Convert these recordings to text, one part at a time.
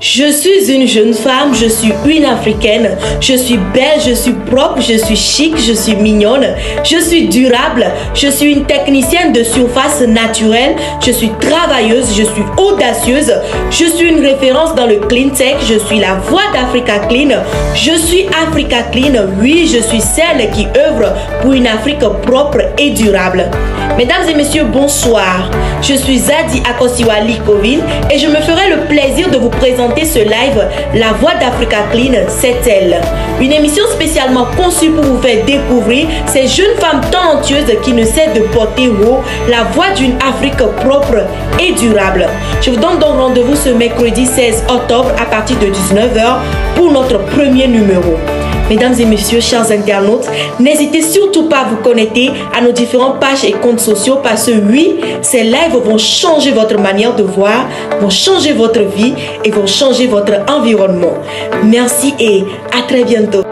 Je suis une jeune femme, je suis une africaine, je suis belle, je suis propre, je suis chic, je suis mignonne, je suis durable, je suis une technicienne de surface naturelle, je suis travailleuse, je suis audacieuse, je suis une référence dans le clean tech, je suis la voix d'Africa Clean, je suis Africa Clean, oui, je suis celle qui œuvre pour une Afrique propre et durable. Mesdames et messieurs, bonsoir. Je suis Zadi Akosiwa-Likovine et je me ferai le plaisir de vous présenter ce live La Voix d'Africa Clean, c'est elle. Une émission spécialement conçue pour vous faire découvrir ces jeunes femmes talentueuses qui ne cessent de porter haut la voix d'une Afrique propre et durable. Je vous donne donc rendez-vous ce mercredi 16 octobre à partir de 19h pour notre premier numéro. Mesdames et messieurs, chers internautes, n'hésitez surtout pas à vous connecter à nos différentes pages et comptes sociaux parce que oui, ces lives vont changer votre manière de voir, vont changer votre vie et vont changer votre environnement. Merci et à très bientôt.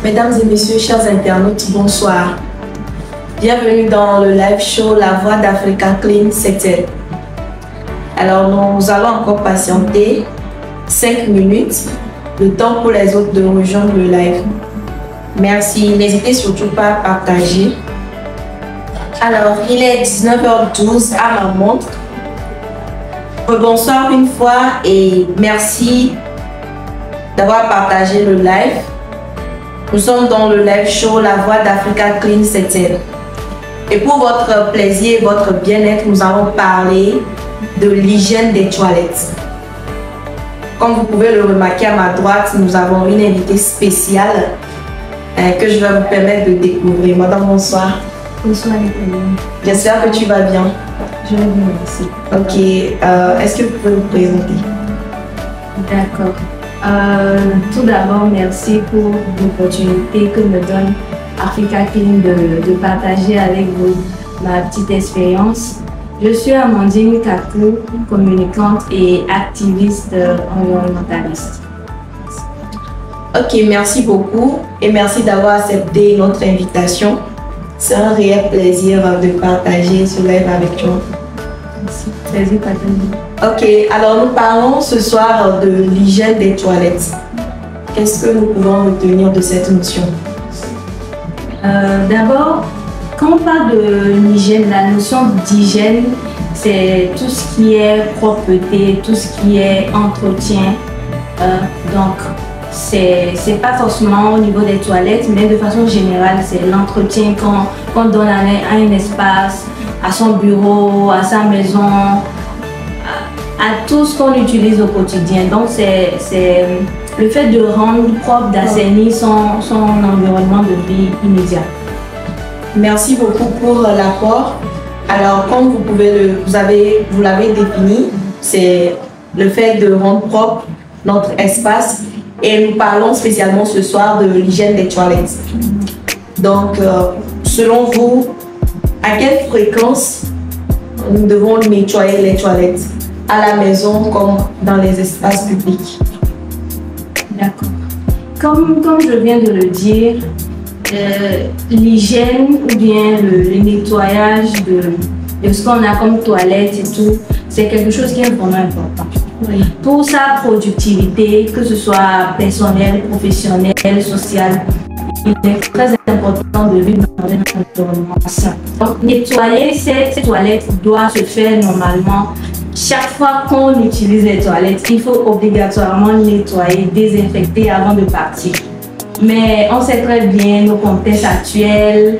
Mesdames et messieurs, chers internautes, bonsoir. Bienvenue dans le live show La Voix d'Africa Clean, c'est elle. Alors nous allons encore patienter 5 minutes. Le temps pour les autres de rejoindre le live. Merci. N'hésitez surtout pas à partager. Alors, il est 19h12 à ma montre. Bonsoir une fois et merci d'avoir partagé le live. Nous sommes dans le live show La Voix d'Africa Clean, c'est elle. Et pour votre plaisir et votre bien-être, nous allons parler de l'hygiène des toilettes. Comme vous pouvez le remarquer à ma droite, nous avons une invitée spéciale que je vais vous permettre de découvrir. Madame, bonsoir. Bonsoir, Nicolas. J'espère que tu vas bien. Je vais bien, merci. Ok, est-ce que vous pouvez vous présenter? D'accord. Tout d'abord, merci pour l'opportunité que me donne Africa Clean de partager avec vous ma petite expérience. Je suis Amandine Kakou, communicante et activiste environnementaliste. Ok, merci beaucoup et merci d'avoir accepté notre invitation. C'est un réel plaisir de partager ce live avec toi. Merci, plaisir partagé. Ok, alors nous parlons ce soir de l'hygiène des toilettes. Qu'est-ce que nous pouvons retenir de cette notion? D'abord, quand on parle de l'hygiène, la notion d'hygiène, c'est tout ce qui est propreté, tout ce qui est entretien. Donc, c'est pas forcément au niveau des toilettes, mais de façon générale, c'est l'entretien qu'on donne à un espace, à son bureau, à sa maison, à tout ce qu'on utilise au quotidien. Donc, c'est le fait de rendre propre, d'assainir son environnement de vie immédiat. Merci beaucoup pour l'apport. Alors, comme vous l'avez défini, c'est le fait de rendre propre notre espace et nous parlons spécialement ce soir de l'hygiène des toilettes. Donc, selon vous, à quelle fréquence nous devons nettoyer les toilettes à la maison comme dans les espaces publics? D'accord. Comme je viens de le dire, l'hygiène ou bien le nettoyage de ce qu'on a comme toilette et tout, c'est quelque chose qui est vraiment important. Oui. Pour sa productivité, que ce soit personnelle, professionnelle, sociale, il est très important de vivre dans un environnement sain. Donc, nettoyer ces toilettes doit se faire normalement. Chaque fois qu'on utilise les toilettes, il faut obligatoirement nettoyer, désinfecter avant de partir. Mais on sait très bien nos contextes actuels,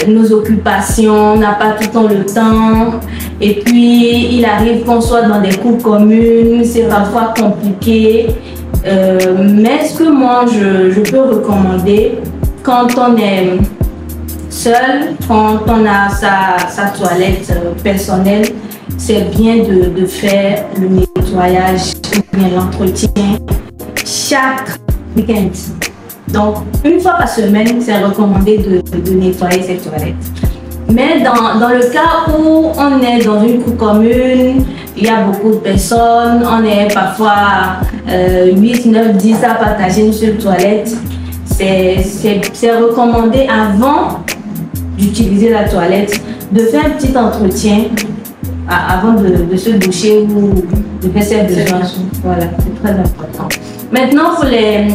nos occupations, on n'a pas tout le temps le temps. Et puis, il arrive qu'on soit dans des cours communes, c'est parfois compliqué. Mais ce que moi, je peux recommander, quand on est seul, quand on a sa toilette personnelle, c'est bien de faire le nettoyage, l'entretien chaque week-end. Donc, une fois par semaine, c'est recommandé de nettoyer ses toilettes. Mais dans le cas où on est dans une cour commune, il y a beaucoup de personnes, on est parfois 8, 9, 10 à partager une seule toilette, c'est recommandé avant d'utiliser la toilette de faire un petit entretien avant de se doucher ou de faire ses besoins. Voilà, c'est très important. Maintenant, pour les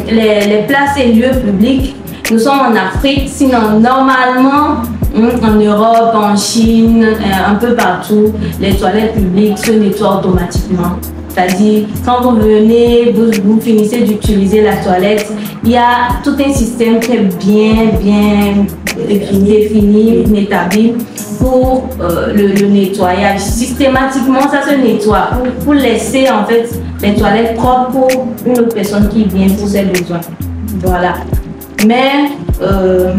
places et lieux publics, nous sommes en Afrique, sinon normalement, en Europe, en Chine, un peu partout, les toilettes publiques se nettoient automatiquement. C'est-à-dire, quand vous venez, vous finissez d'utiliser la toilette, il y a tout un système qui est bien défini, établi pour le nettoyage. Systématiquement, ça se nettoie pour laisser en fait les toilettes propres pour une autre personne qui vient pour ses besoins. Voilà. Mais on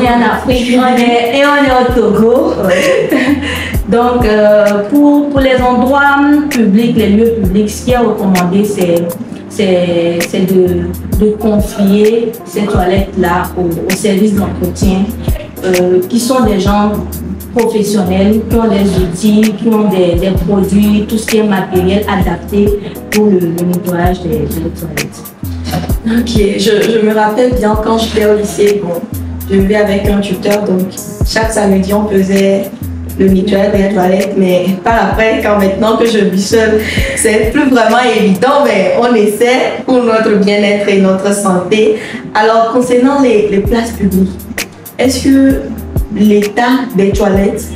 est en Afrique et on est au Togo. Donc, pour les endroits publics, les lieux publics, ce qui est recommandé, c'est de confier ces toilettes-là aux services d'entretien, qui sont des gens professionnels, qui ont des outils, qui ont des produits, tout ce qui est matériel adapté pour le nettoyage des toilettes. Ok, je me rappelle bien quand j'étais au lycée, bon, je vivais avec un tuteur, donc chaque samedi on faisait le nettoyage des toilettes, mais par après, quand maintenant que je vis seule, c'est plus vraiment évident, mais on essaie pour notre bien-être et notre santé. Alors, concernant les places publiques, est-ce que l'état des toilettes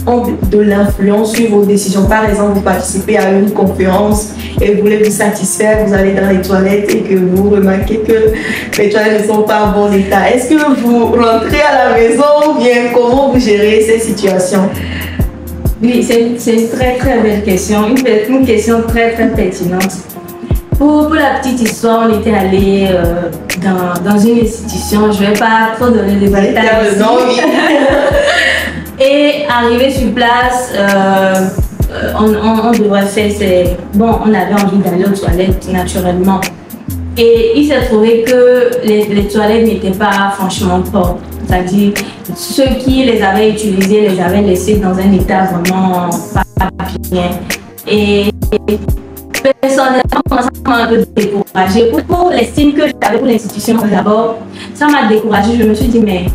ont de l'influence sur vos décisions? Par exemple, vous participez à une conférence et vous voulez vous satisfaire, vous allez dans les toilettes et que vous remarquez que les toilettes ne sont pas en bon état. Est-ce que vous rentrez à la maison ou bien comment vous gérez ces situations? Oui, c'est une très belle question, une question très pertinente. Pour la petite histoire, on était allé dans une institution, je ne vais pas trop donner des détails. Et arrivé sur place, on devrait faire bon, on avait envie d'aller aux toilettes naturellement. Et il s'est trouvé que les toilettes n'étaient pas franchement propres. C'est-à-dire, ceux qui les avaient utilisées les avaient laissées dans un état vraiment pas bien. Et personnellement, ça m'a un peu découragée. Pour l'estime que j'avais pour l'institution d'abord, ça m'a découragée. Je me suis dit, mais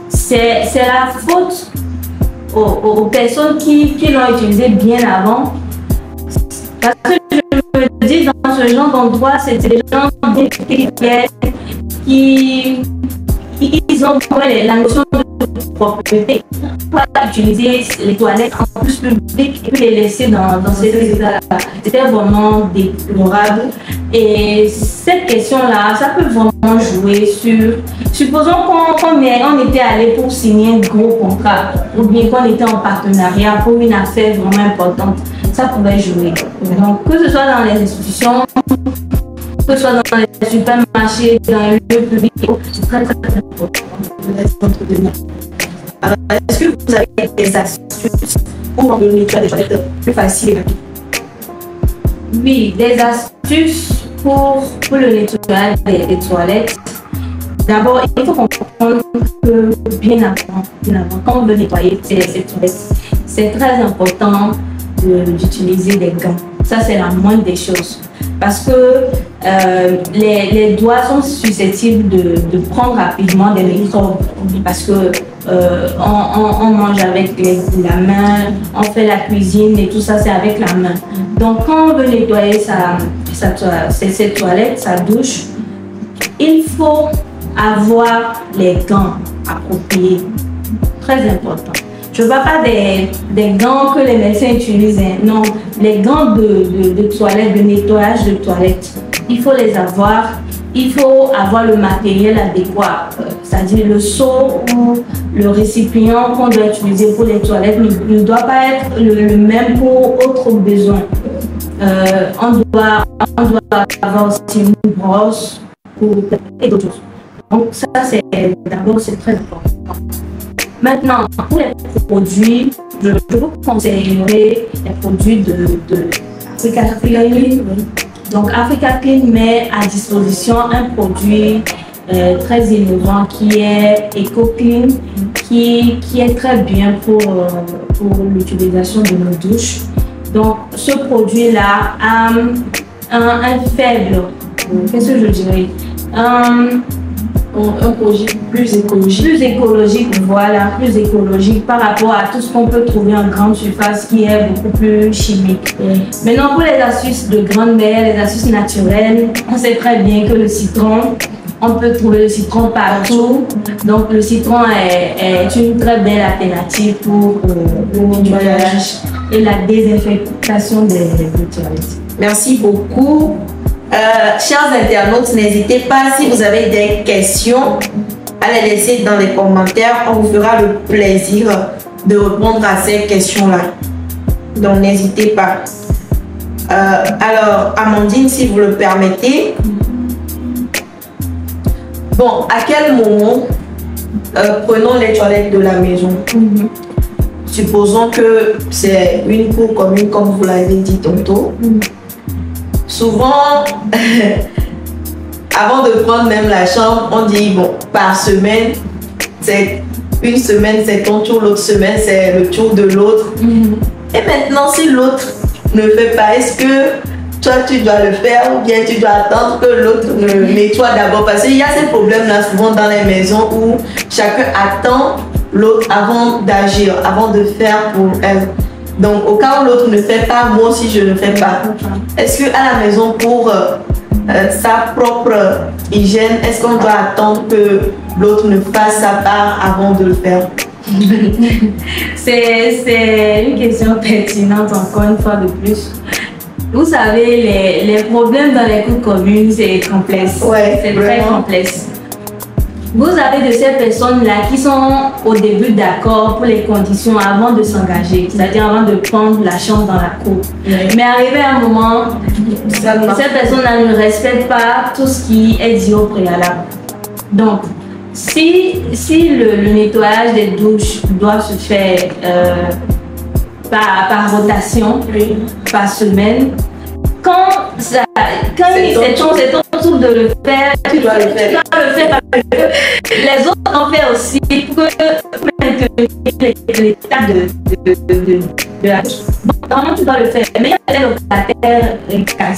c'est la faute aux personnes qui l'ont utilisé bien avant. Parce que je me dis, dans ce genre d'endroit, c'est des gens qui ils ont la notion de propriété. Pas utiliser les toilettes en plus publiques et puis les laisser dans ces états-là. C'était vraiment déplorable. Et cette question-là, ça peut vraiment jouer sur... Supposons qu'on était allé pour signer un gros contrat ou bien qu'on était en partenariat pour une affaire vraiment importante. Ça pouvait jouer. Donc, que ce soit dans les institutions, que ce soit dans les supermarchés, dans les lieux publics, c'est très important. Alors, est-ce que vous avez des astuces pour rendre le nettoyage des toilettes plus facile et rapide? Oui, des astuces pour le nettoyage des toilettes. D'abord, il faut comprendre que bien avant, quand on veut nettoyer ces toilettes, c'est très important d'utiliser des gants. Ça, c'est la moindre des choses. Parce que les doigts sont susceptibles de prendre rapidement des microbes. Parce que on mange avec la main, on fait la cuisine et tout ça, c'est avec la main. Donc, quand on veut nettoyer ses toilettes, sa douche, il faut avoir les gants appropriés. Très important. Je ne parle pas des gants que les médecins utilisent. Non, les gants de toilette, de nettoyage de toilette. Il faut les avoir. Il faut avoir le matériel adéquat. C'est-à-dire le seau ou le récipient qu'on doit utiliser pour les toilettes ne doit pas être le même pour autres besoins. On doit avoir aussi une brosse et d'autres choses. Donc ça, d'abord, c'est très important. Maintenant, pour les produits, je vous conseillerais les produits de Africa Clean. Donc Africa Clean met à disposition un produit très innovant qui est EcoClean, qui est très bien pour l'utilisation de nos douches. Donc ce produit-là a un faible, qu'est-ce que je dirais, Un projet plus écologique. Plus écologique, voilà, plus écologique par rapport à tout ce qu'on peut trouver en grande surface qui est beaucoup plus chimique. Maintenant, pour les astuces de grand-mère, les astuces naturelles, on sait très bien que le citron, on peut trouver le citron partout. Donc, le citron est une très belle alternative pour le nettoyage et la désinfectation des toilettes. Merci beaucoup. Chers internautes, n'hésitez pas, si vous avez des questions, à les laisser dans les commentaires. On vous fera le plaisir de répondre à ces questions-là. Donc, n'hésitez pas. Alors, Amandine, si vous le permettez. Bon, à quel moment prenons les toilettes de la maison? Supposons que c'est une cour commune, comme vous l'avez dit tantôt. Souvent, avant de prendre même la chambre, on dit, bon, par semaine, c'est une semaine, c'est ton tour, l'autre semaine, c'est le tour de l'autre. Et maintenant, si l'autre ne fait pas, est-ce que toi, tu dois le faire ou bien tu dois attendre que l'autre le nettoie d'abord? Parce qu'il y a ces problèmes-là souvent dans les maisons où chacun attend l'autre avant d'agir, avant de faire pour elle. Donc, au cas où l'autre ne fait pas, moi aussi je ne fais pas. Est-ce qu'à la maison, pour sa propre hygiène, est-ce qu'on doit attendre que l'autre ne fasse sa part avant de le faire? C'est une question pertinente, encore une fois de plus. Vous savez, les problèmes dans les cours communes, c'est complexe. Ouais, c'est très complexe. Vous avez de ces personnes-là qui sont au début d'accord pour les conditions avant de s'engager, c'est-à-dire avant de prendre la chambre dans la cour. Mais arrivé à un moment, ces personnes-là ne respectent pas tout ce qui est dit au préalable. Donc, si le nettoyage des douches doit se faire par rotation, par semaine, quand c'est ton tour de le faire, tu dois le faire. Les autres en font aussi pour maintenir l'état de la douche. Bon, normalement, tu dois le faire. Mais il y a des locataires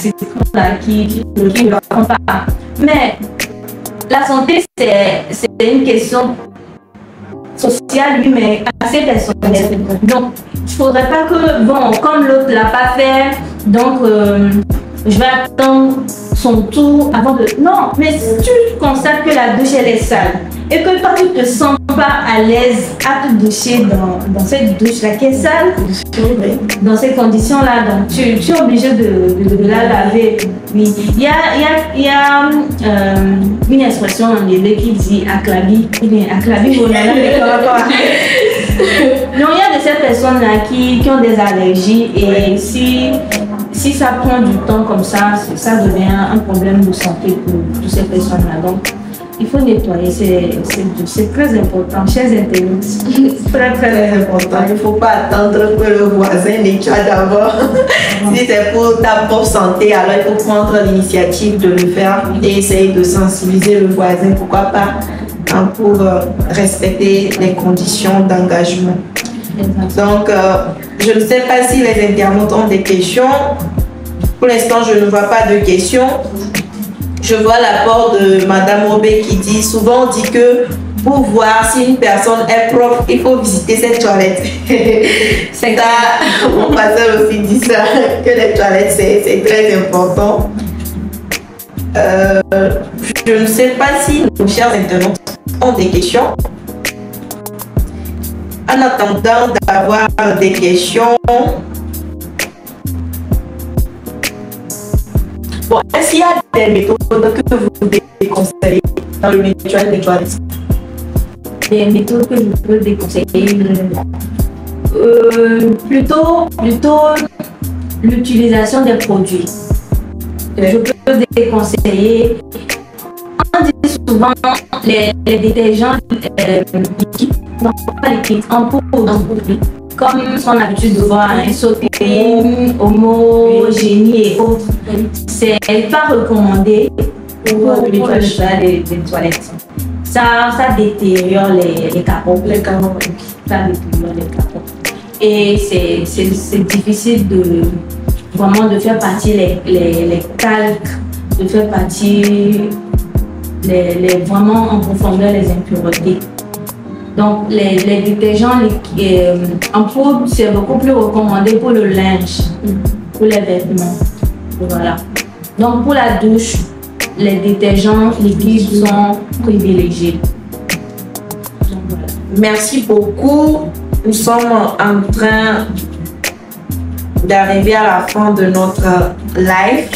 qui ne le font pas. Mais la santé, c'est une question sociale, oui, mais assez personnelle. Donc, il ne faudrait pas que, bon, comme l'autre ne l'a pas fait, donc je vais attendre son tour avant de... Non, mais si tu constates que la douche, elle est sale et que toi, tu ne te sens pas à l'aise à te doucher dans cette douche-là qui est sale, dans ces conditions-là, donc tu es obligé de la laver. Oui. Il y a une expression en anglais qui dit aklabi. Aklabi, non, il y a de ces personnes-là qui ont des allergies et si ça prend du temps comme ça devient un problème de santé pour toutes ces personnes-là. Donc, il faut nettoyer, c'est très important, chers internautes. C'est très important. Il ne faut pas attendre que le voisin nettoie d'abord. Si c'est pour ta propre santé, alors il faut prendre l'initiative de le faire et essayer de sensibiliser le voisin, pourquoi pas, pour respecter les conditions d'engagement. Donc, je ne sais pas si les internautes ont des questions. Pour l'instant, je ne vois pas de questions. Je vois l'apport de Madame Robé qui dit, souvent on dit que pour voir si une personne est propre, il faut visiter cette toilette. C'est ça, mon pasteur aussi dit ça, que les toilettes c'est très important. Je ne sais pas si nos chers internautes ont des questions. En attendant d'avoir des questions, bon, est-ce qu'il y a des méthodes que vous déconseillez dans le nettoyage des toilettes? Des méthodes que je peux déconseiller, plutôt l'utilisation des produits. Je peux déconseiller. On dit souvent les détergents liquides, non pas liquides, en poudre. Comme son habitude de voir un Sotéine, Homogénie et autres, c'est pas recommandé pour le nettoyage des toilettes. Ça détériore les capots. Ça détériore les capots. Et c'est difficile vraiment de faire partir les calques, de faire partir vraiment en profondeur les impuretés. Donc, les détergents en poudre, c'est beaucoup plus recommandé pour le linge, pour les vêtements. Voilà. Donc, pour la douche, les détergents liquides sont privilégiés. Donc, voilà. Merci beaucoup. Nous sommes en train d'arriver à la fin de notre live.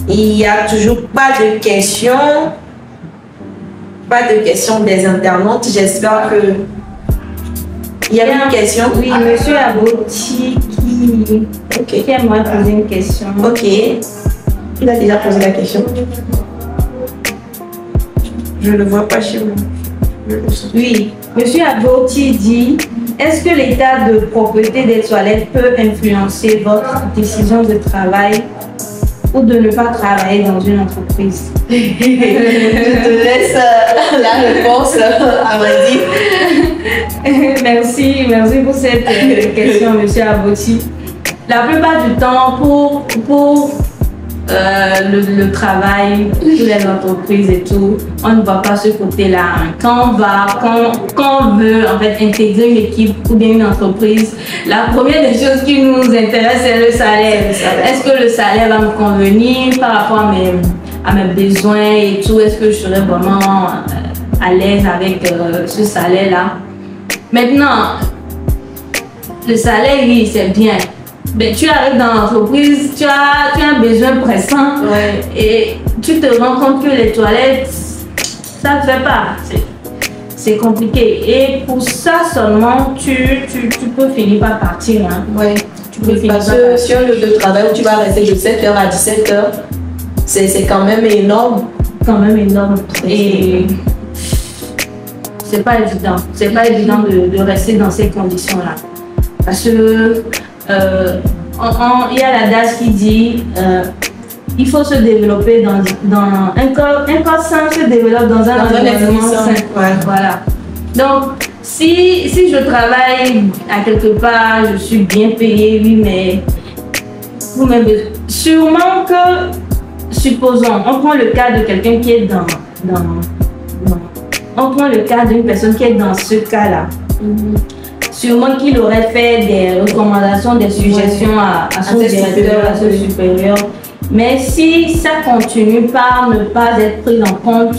Il n'y a toujours pas de questions. Pas de questions des internautes. J'espère que... Il y a une question. Oui, monsieur Aboti qui aimerait poser une question. Ok. Il a déjà posé la question. Je ne le vois pas chez moi. Oui, monsieur Aboti dit: est-ce que l'état de propreté des toilettes peut influencer votre décision de travail ou de ne pas travailler dans une entreprise? Je te laisse la réponse à Wendy. Merci pour cette question, monsieur Aboti. La plupart du temps, pour le travail, pour les entreprises et tout, on ne voit pas ce côté-là. Quand on veut en fait intégrer une équipe ou bien une entreprise, la première des choses qui nous intéresse, c'est le salaire. Est-ce que le salaire va me convenir par rapport à mes besoins et tout? Est-ce que je serai vraiment à l'aise avec ce salaire-là? Maintenant, le salaire, oui, c'est bien. Mais tu arrives dans l'entreprise, tu as un besoin pressant, et tu te rends compte que les toilettes, ça ne fait pas. C'est compliqué. Et pour ça seulement, tu peux finir par partir. Hein. Ouais. Tu peux finir par partir. Sur un lieu de travail où tu vas rester de 7h à 17h, c'est quand même énorme. Et c'est pas évident. C'est pas évident de rester dans ces conditions-là. Parce que il y a l'adage qui dit il faut se développer dans un corps sain se développe dans un environnement sain. Voilà. Donc si je travaille à quelque part, je suis bien payée, oui, mais sûrement que, supposons, on prend le cas de quelqu'un qui est on prend le cas d'une personne qui est dans ce cas-là. Sûrement qu'il aurait fait des recommandations, des suggestions à son directeur, à son supérieur. Mais si ça continue par ne pas être pris en compte,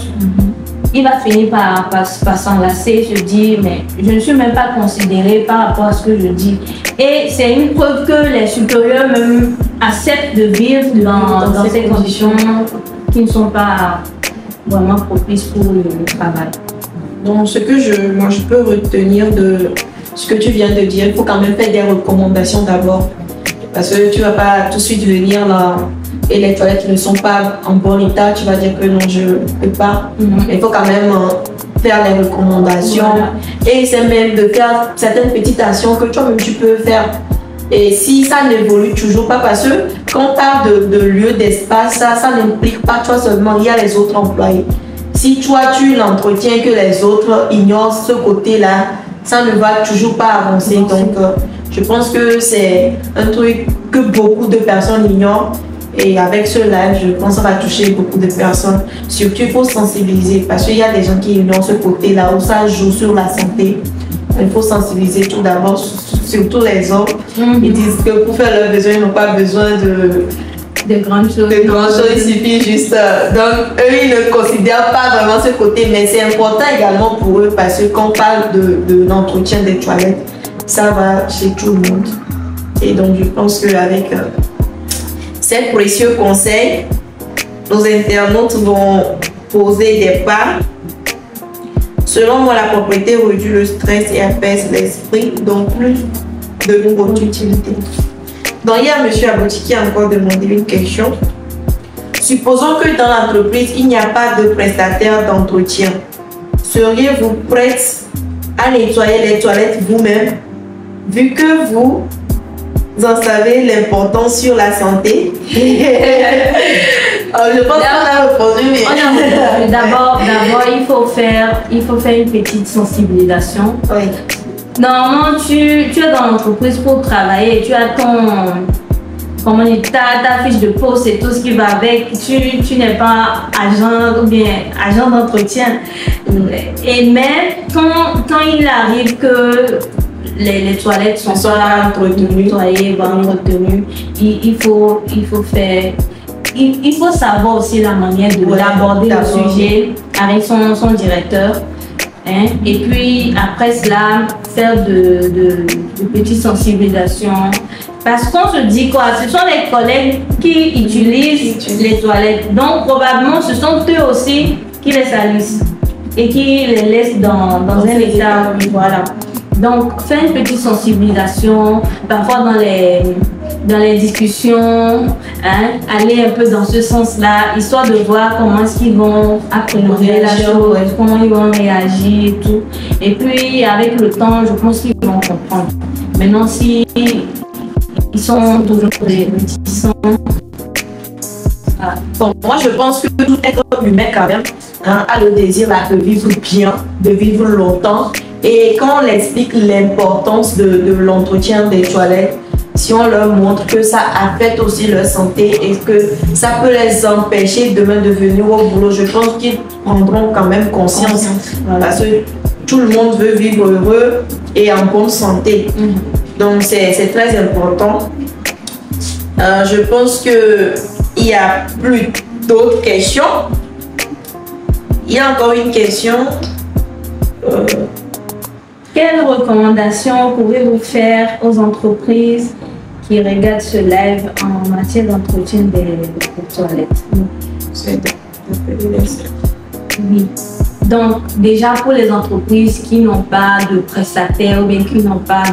il va finir par s'enlacer, se dire mais je ne suis même pas considéré par rapport à ce que je dis. Et c'est une preuve que les supérieurs même acceptent de vivre dans ces conditions qui ne sont pas vraiment propices pour le travail. Donc ce que moi je peux retenir de ce que tu viens de dire, il faut quand même faire des recommandations d'abord. Parce que tu ne vas pas tout de suite venir là et les toilettes ne sont pas en bon état, tu vas dire que non, je ne peux pas. Il faut quand même faire les recommandations. Et c'est même de faire certaines petites actions que toi-même tu peux faire. Et si ça n'évolue toujours pas, parce que quand tu as de lieu, d'espace, ça n'implique pas toi seulement, il y a les autres employés. Si toi tu l'entretiens que les autres ignorent ce côté-là, ça ne va toujours pas avancer. Donc, je pense que c'est un truc que beaucoup de personnes ignorent. Et avec ce live, je pense que ça va toucher beaucoup de personnes. Surtout, il faut sensibiliser parce qu'il y a des gens qui ignorent ce côté-là où ça joue sur la santé. Il faut sensibiliser tout d'abord, surtout les hommes. Ils disent que pour faire leurs besoins, ils n'ont pas besoin de grandes choses. Il suffit juste. Donc, eux, ils ne considèrent pas vraiment ce côté, mais c'est important également pour eux parce que quand on parle de l'entretien des toilettes, ça va chez tout le monde. Et donc, je pense qu'avec ces précieux conseils, nos internautes vont poser des pas. Selon moi, la propreté réduit le stress et apaise l'esprit, donc plus de bonne utilité. Donc, il y a M. Aboti qui a encore demandé une question. Supposons que dans l'entreprise, il n'y a pas de prestataire d'entretien. Seriez-vous prête à nettoyer les toilettes vous-même, vu que vous en savez l'importance sur la santé? Je pense qu'on a répondu, mais... D'abord, il faut faire une petite sensibilisation. Oui. Normalement, tu es dans l'entreprise pour travailler, tu as comment dire, ta fiche de poste et tout ce qui va avec. Tu n'es pas agent ou bien agent d'entretien. Et mais quand il arrive que les toilettes sont pas nettoyées, entretenues, il faut faire. Il faut savoir aussi la manière d'aborder le sujet avec son directeur. Hein? Et puis après cela, faire de petites sensibilisations. Parce qu'on se dit quoi? Ce sont les collègues qui utilisent les toilettes. Donc probablement ce sont eux aussi qui les salissent et qui les laissent dans un état. Voilà. Donc faire une petite sensibilisation, parfois dans les discussions, hein, aller un peu dans ce sens-là, histoire de voir comment est-ce qu'ils vont appréhender la chose, comment ils vont réagir et tout. Et puis avec le temps, je pense qu'ils vont comprendre. Maintenant, si ils sont toujours réticents. Bon, moi je pense que tout être humain quand même a le désir de vivre bien, de vivre longtemps. Et quand on explique l'importance de l'entretien des toilettes, si on leur montre que ça affecte aussi leur santé et que ça peut les empêcher demain de venir au boulot, je pense qu'ils prendront quand même conscience. Parce que tout le monde veut vivre heureux et en bonne santé. Donc c'est très important. Je pense qu'il n'y a plus d'autres questions. Il y a encore une question. Quelles recommandations pouvez-vous faire aux entreprises qui regardent ce live en matière d'entretien des toilettes? Oui. Donc, déjà pour les entreprises qui n'ont pas de prestataires ou bien qui n'ont pas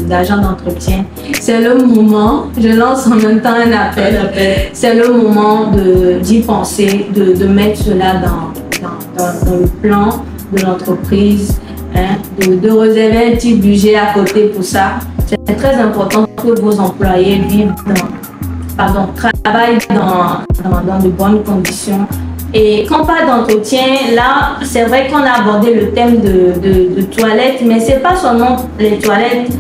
d'agent d'entretien, c'est le moment, je lance en même temps un appel, c'est le moment d'y penser, de mettre cela dans le plan de l'entreprise, hein, de réserver un petit budget à côté pour ça. C'est très important que vos employés travaillent dans de bonnes conditions. Et quand on parle d'entretien, là, c'est vrai qu'on a abordé le thème de toilettes, mais c'est pas seulement les toilettes,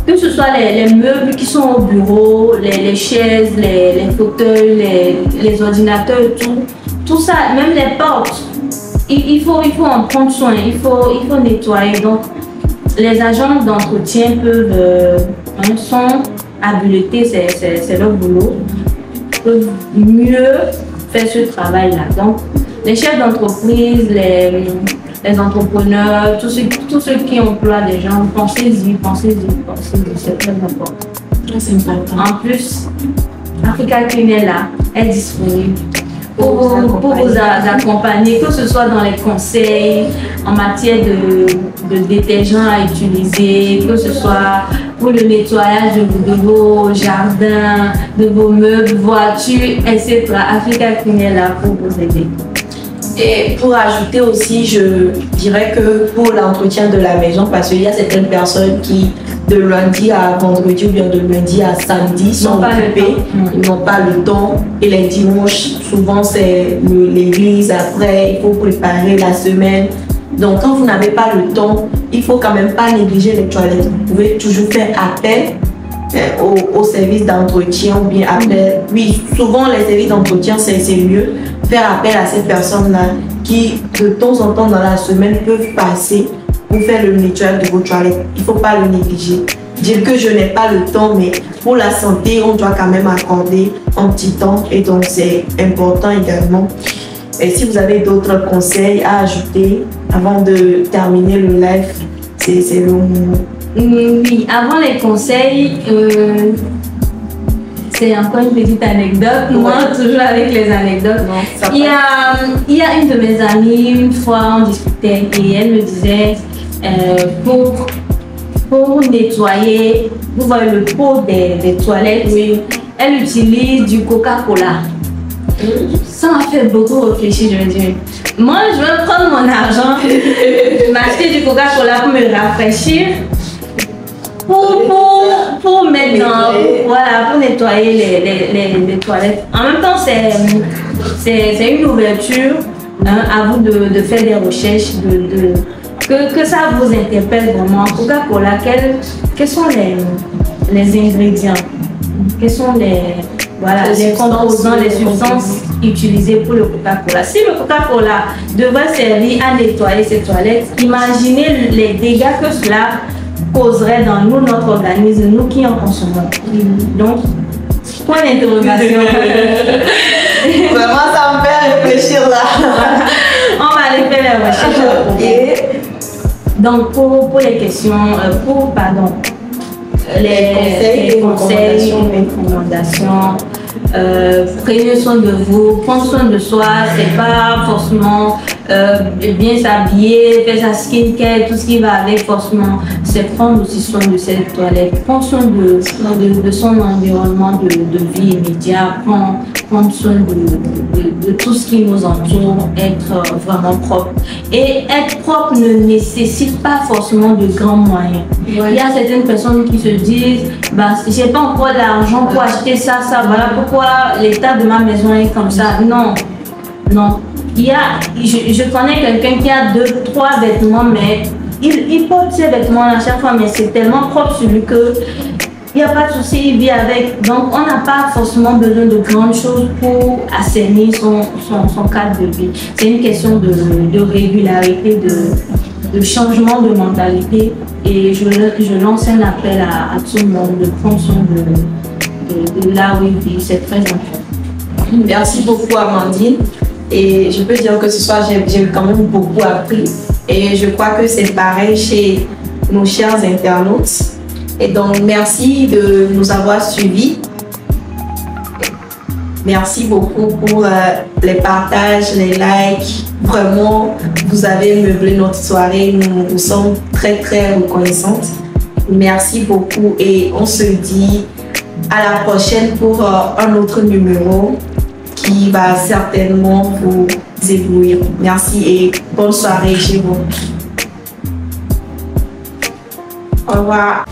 que ce soit les meubles qui sont au bureau, les chaises, les fauteuils, les ordinateurs, tout ça, même les portes, il faut en prendre soin, il faut nettoyer. Donc, les agents d'entretien sont habilités, c'est leur boulot, peuvent mieux faire ce travail-là. Donc, les chefs d'entreprise, les entrepreneurs, tous ceux qui emploient des gens, pensez-y, c'est très important. C'est important. En plus, Africa Clean est là, est disponible pour vous accompagner, que ce soit dans les conseils en matière de détergents à utiliser, que ce soit pour le nettoyage de vos jardins, de vos meubles, voitures, etc. Africa Clean est là pour vous aider. Et pour ajouter aussi, je dirais que pour l'entretien de la maison, parce qu'il y a certaines personnes qui, de lundi à vendredi ou bien de lundi à samedi, sont occupées, ils n'ont pas le temps. Et les dimanches, souvent c'est l'église, après il faut préparer la semaine. Donc quand vous n'avez pas le temps, il ne faut quand même pas négliger les toilettes. Vous pouvez toujours faire appel au service d'entretien ou bien appel. Oui, souvent les services d'entretien, c'est mieux. Faire appel à ces personnes-là qui, de temps en temps dans la semaine, peuvent passer pour faire le nettoyage de vos toilettes. Il ne faut pas le négliger. Dire que je n'ai pas le temps, mais pour la santé, on doit quand même accorder un petit temps. Et donc, c'est important également. Et si vous avez d'autres conseils à ajouter avant de terminer le live, c'est le moment. Oui, avant les conseils, c'est encore une petite anecdote. Moi, toujours avec les anecdotes. Non, il y a une de mes amies, une fois, on discutait et elle me disait, pour nettoyer, vous voyez le pot des toilettes, oui, elle utilise du Coca-Cola. Ça m'a fait beaucoup réfléchir. Je me dis, moi, je vais prendre mon argent, m'acheter du Coca-Cola pour me rafraîchir. Pour mettre pour nettoyer les toilettes. En même temps, c'est une ouverture, hein, à vous de faire des recherches, que ça vous interpelle vraiment. Coca-Cola, quels sont les ingrédients? Quels sont voilà, les composants, les substances utilisées pour le Coca-Cola. Si le Coca-Cola devait servir à nettoyer ces toilettes, imaginez les dégâts que cela causerait dans nous, notre organisme, nous qui en consommons. Donc, point d'interrogation. Vraiment, ça me fait réfléchir là. On va aller faire les recherches. Et donc, pour les questions, les conseils, les recommandations, prenez soin de vous, prendre soin de soi, c'est pas forcément bien s'habiller, faire sa skincare, tout ce qui va avec forcément, c'est prendre aussi soin de cette toilette, prendre soin de son environnement de vie immédiat, prendre soin de tout ce qui nous entoure, être vraiment propre. Et être propre ne nécessite pas forcément de grands moyens. Ouais. Il y a certaines personnes qui se disent, bah, j'ai pas encore l'argent pour acheter ça, voilà pourquoi l'état de ma maison est comme ça. Non, non. Je connais quelqu'un qui a 2-3 vêtements, mais il porte ses vêtements à chaque fois, mais c'est tellement propre sur lui que il n'y a pas de souci, il vit avec. Donc, on n'a pas forcément besoin de grandes choses pour assainir son cadre de vie. C'est une question de régularité, de changement de mentalité. Et je lance un appel à tout le monde de prendre soin de là où il vit. C'est très important. Merci beaucoup, Amandine. Et je peux dire que ce soir, j'ai quand même beaucoup appris. Et je crois que c'est pareil chez nos chers internautes. Et donc, merci de nous avoir suivis. Merci beaucoup pour les partages, les likes. Vraiment, vous avez meublé notre soirée. Nous vous sommes très, très reconnaissantes. Merci beaucoup et on se dit à la prochaine pour un autre numéro qui va certainement vous éblouir. Merci et bonne soirée chez vous. Au revoir.